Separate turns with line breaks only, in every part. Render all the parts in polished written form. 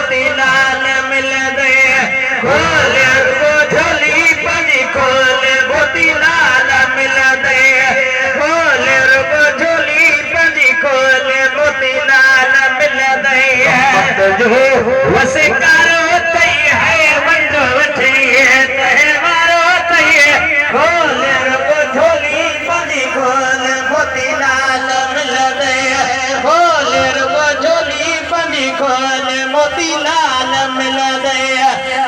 मोती लाल मिल गए खोले को झोली पंजी खोले मोती लाल मिल गए खोले को झोली पंजी खोले मोती लाल मिल गए जो वसे करो तई है बंद वठी तहे मारो तई खोले को झोली पंजी खोले मोती लाल मिल गए खोले को झोली पंजी खोले मोती लाल मिल गए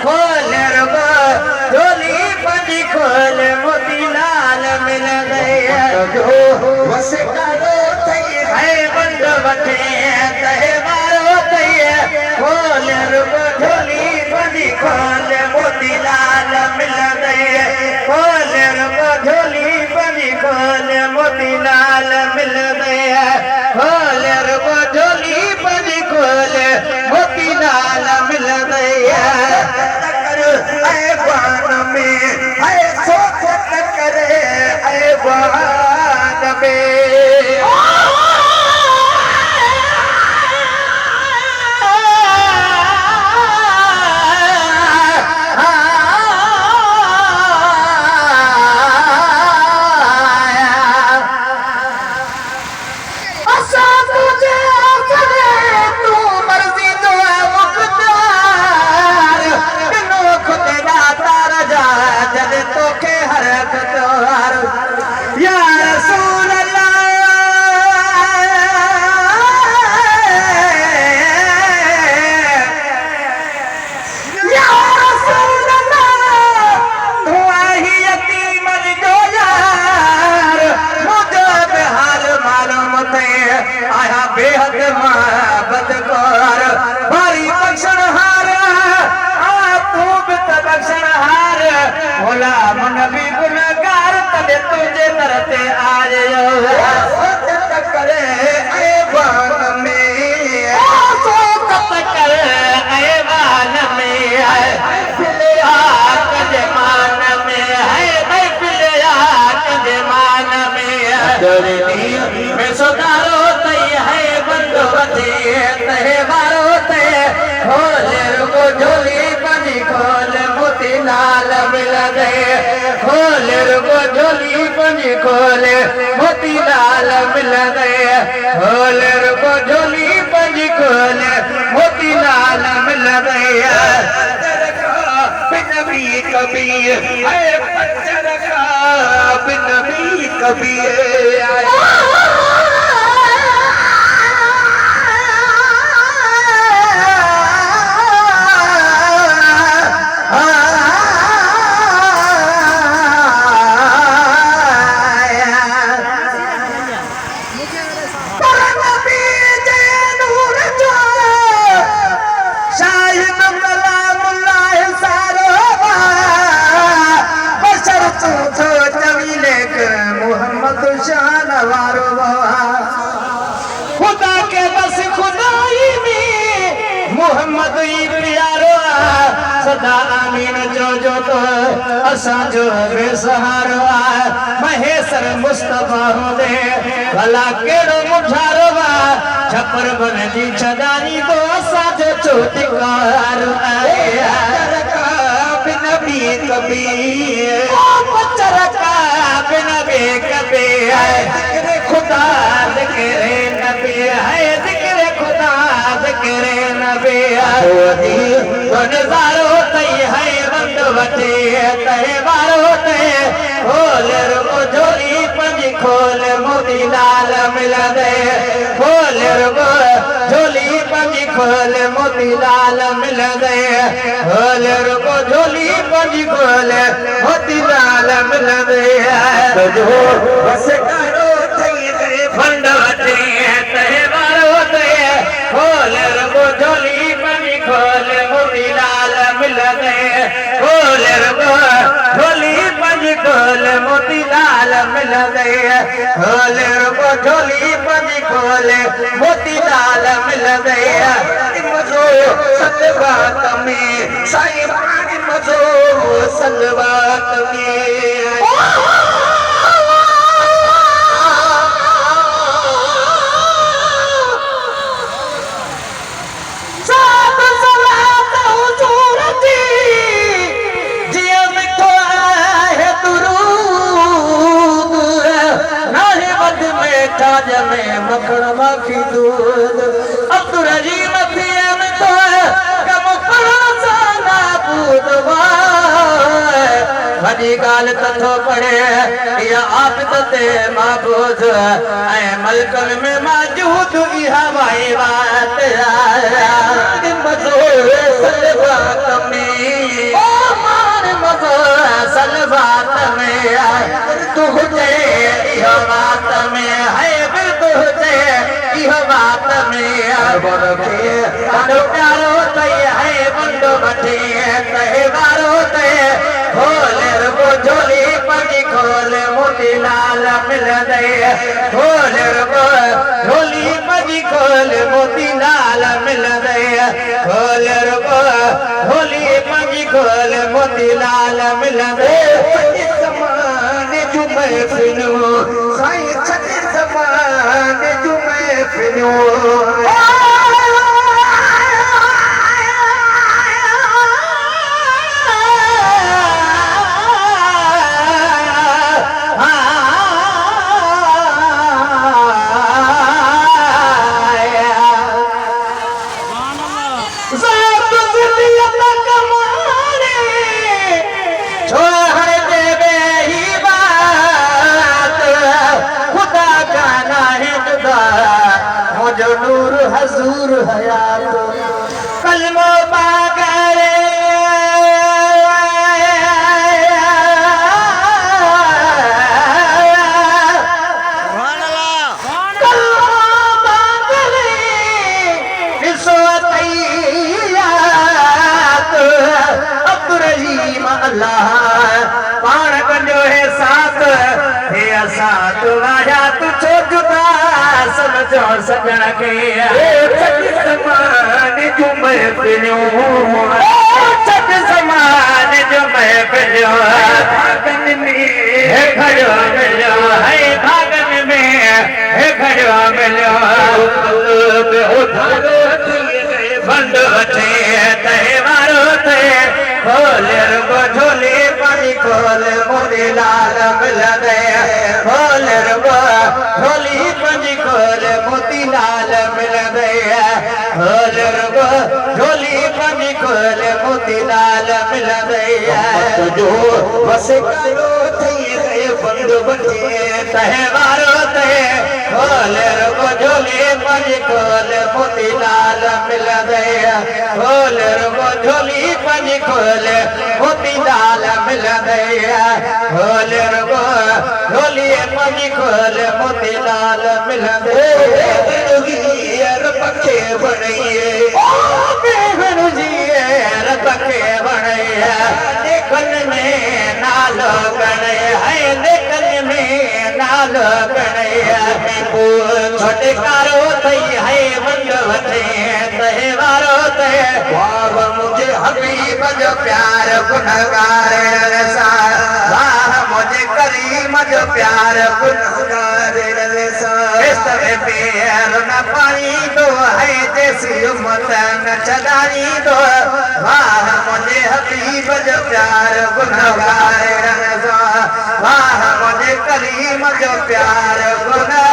खोले को झोली पंजी खोले मोती लाल मिल गए जो वसे करो तई है बंद वठी तहे मारो तई खोले को झोली पंजी खोले मोती लाल मिल गए खोले को झोली पंजी खोले मोती लाल मिल गए खोले को झोली पंजी खोले मोती लाल मिल गए ऐ बान में ऐ सोच करे ऐ बान में बेहद मोहब्बत कर भारी बख्शण हार तू भी बख्शण हार भोला मन भी गुनहगार तले तुझे तरते आज करे ऐ बान में करे ऐ बान में फिलिया कजमान में है फिलिया कजमान में सुधारो है बंदोबस्ती तहे मारो ते खोले को झोली पंजी खोले मोती लाल मिल गए खोले को झोली पंजी खोले मोती लाल मिल गए खोले को झोली पंजी खोले मोती लाल मिल गए बिन भी कभी है पत्थर का बिन भी कभी खुदा के बस खुदाई में मोहम्मद प्यारो सदा आमीन जो तो असा जो बेसहारो महेश्वर मुस्तफा हो दे भला केड़ो मुठारो छपर बन जी छदानी तो असा जो चोटिकार बिन भी कभी बच्चर का बिन भी कभी खुदा ज़िक्रे नबी है ज़िक्रे खुदा ज़िक्रे नबी नज़ारो तई है बंद वठे तहे वारो ते खोले रुगो झोली पंजी खोले मोती लाल मिल गए खोले रुगो झोली पंजी खोले मोती लाल मिल गए खोले रुगो झोली पंजी खोले मोती लाल मिल गए जो बस करो फंड वठे तहे वारो ते खोले रुगो झोली पंजी खोले मोती लाल मिल गए खोले रुगो झोली पंजी खोले मोती लाल मिल गए खोले रुगो झोली पंजी खोले मोती लाल मिल गए मजो सतबात में साईं मजो सतबात में साथ छाज में मखण माखी दूध अब्दुल रजीम थिए में तो कम करण सां नाबूद वॾी ॻाल्हि कथो पढ़े इहा आबिद ते महबूद ऐं मलकन में मौजूद इहा वाई वात मज़ो सलवात में ओ मान मज़ो सलवात में तू हुजे इहा बात में है फिर तू हुजे इहा बात में बोल के ॾाढो प्यारो तई है बंदो वठी तहे वारो ते खोले रुगो झोली पंहिंजी खोले मोती लाल मिल दे खोले रुगो झोली पंहिंजी खोले मोती लाल मिल दे खोले रुगो झोली पंहिंजी खोले मोती लाल मिल दे ज़माने जूं महफ़िलूं साईं छॾे ज़माने जूं महफ़िलूं नूर हजूर हयात कलमो पागरे कलमो पागरे ॾिसो तैयात अब्दुल रहीम अल्लाह पाण कंजो है साथ हे असां वाया तू छो जुदा समझो सजण के ज़माने जूं महफ़िलूं छॾ ज़माने जूं महफ़िलूं भागन में हे खड़ो मिलियो है भागन में हे खड़ो मिलियो बंद वठे तहे वारो ते खोले रुगो झोली पानी खोले मोती लाल मिल दे खोले रुगो झोली पानी खोले मोती लाल मिल दे खोले रुगो झोली पानी खोले मोती लाल मिल दे जो बस करो थई गए बंद बचे तहे वारो ते खोले रुगो झोली पानी खोले मोती लाल मिल दे खोले रुगो झोली पानी खोले मोती लाल मिल दे खोले रुगो झोली पानी खोले मोती लाल मिल दे पखे बणिए पखे बणिए लेखन में नालो गणे है लेखन में नालो गणे छोटे कारो थई है बंद वठे तहे वारो ते वाह मुझे हबीब जो प्यार गुनहगार रसा वाह मुझे करीम जो प्यार गुनहगार रसा इस पैर न पानी दो है जैसी उम्मत न चदारी दो वाह मुझे हबीब जो प्यार गुनहगार रसा वाह मुझे करीम जो प्यार गुनहगार